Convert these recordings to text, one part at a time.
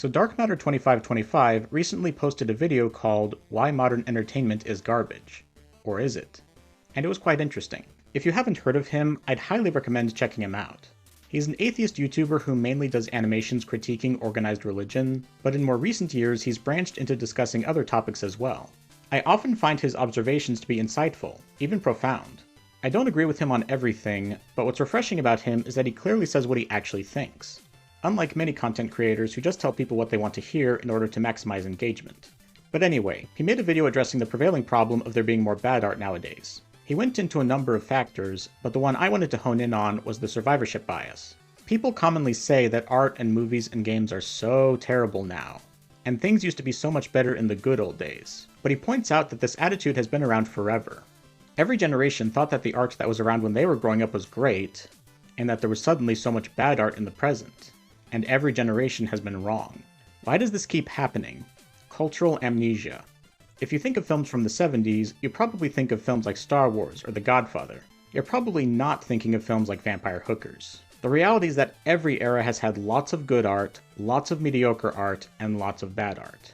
So Dark Matter 2525 recently posted a video called Why Modern Entertainment is Garbage. Or is it? And it was quite interesting. If you haven't heard of him, I'd highly recommend checking him out. He's an atheist YouTuber who mainly does animations critiquing organized religion, but in more recent years he's branched into discussing other topics as well. I often find his observations to be insightful, even profound. I don't agree with him on everything, but what's refreshing about him is that he clearly says what he actually thinks. Unlike many content creators who just tell people what they want to hear in order to maximize engagement. But anyway, he made a video addressing the prevailing problem of there being more bad art nowadays. He went into a number of factors, but the one I wanted to hone in on was the survivorship bias. People commonly say that art and movies and games are so terrible now, and things used to be so much better in the good old days. But he points out that this attitude has been around forever. Every generation thought that the art that was around when they were growing up was great, and that there was suddenly so much bad art in the present. And every generation has been wrong. Why does this keep happening? Cultural amnesia. If you think of films from the 70s, you probably think of films like Star Wars or The Godfather. You're probably not thinking of films like Vampire Hookers. The reality is that every era has had lots of good art, lots of mediocre art, and lots of bad art.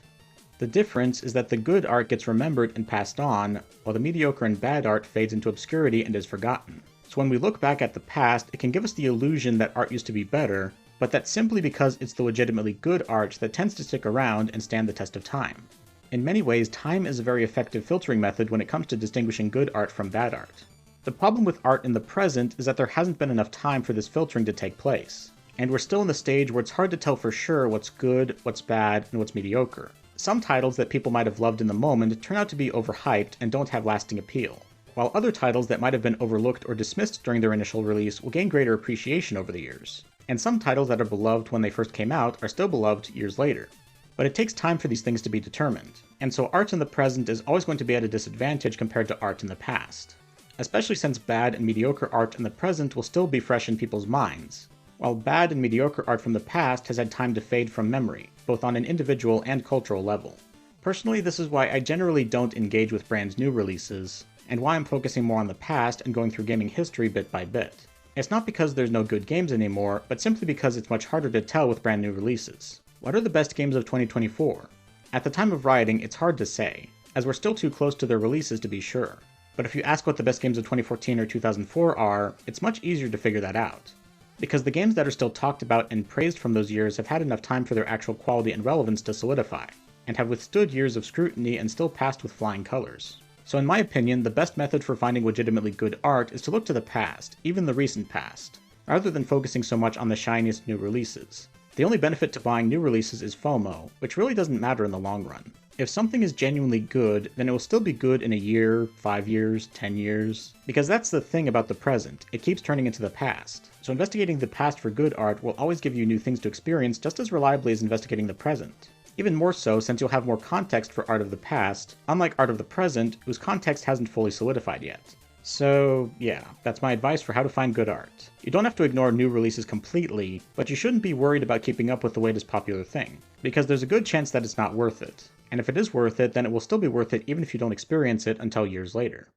The difference is that the good art gets remembered and passed on, while the mediocre and bad art fades into obscurity and is forgotten. So when we look back at the past, it can give us the illusion that art used to be better, but that's simply because it's the legitimately good art that tends to stick around and stand the test of time. In many ways, time is a very effective filtering method when it comes to distinguishing good art from bad art. The problem with art in the present is that there hasn't been enough time for this filtering to take place, and we're still in the stage where it's hard to tell for sure what's good, what's bad, and what's mediocre. Some titles that people might have loved in the moment turn out to be overhyped and don't have lasting appeal, while other titles that might have been overlooked or dismissed during their initial release will gain greater appreciation over the years. And some titles that are beloved when they first came out are still beloved years later. But it takes time for these things to be determined, and so art in the present is always going to be at a disadvantage compared to art in the past. Especially since bad and mediocre art in the present will still be fresh in people's minds, while bad and mediocre art from the past has had time to fade from memory, both on an individual and cultural level. Personally, this is why I generally don't engage with brand new releases, and why I'm focusing more on the past and going through gaming history bit by bit. It's not because there's no good games anymore, but simply because it's much harder to tell with brand new releases. What are the best games of 2024? At the time of writing, it's hard to say, as we're still too close to their releases to be sure. But if you ask what the best games of 2014 or 2004 are, it's much easier to figure that out. Because the games that are still talked about and praised from those years have had enough time for their actual quality and relevance to solidify, and have withstood years of scrutiny and still passed with flying colors. So in my opinion, the best method for finding legitimately good art is to look to the past, even the recent past, rather than focusing so much on the shiniest new releases. The only benefit to buying new releases is FOMO, which really doesn't matter in the long run. If something is genuinely good, then it will still be good in a year, 5 years, 10 years. Because that's the thing about the present, it keeps turning into the past. So investigating the past for good art will always give you new things to experience just as reliably as investigating the present. Even more so since you'll have more context for art of the past, unlike art of the present, whose context hasn't fully solidified yet. So yeah, that's my advice for how to find good art. You don't have to ignore new releases completely, but you shouldn't be worried about keeping up with the latest popular thing, because there's a good chance that it's not worth it. And if it is worth it, then it will still be worth it even if you don't experience it until years later.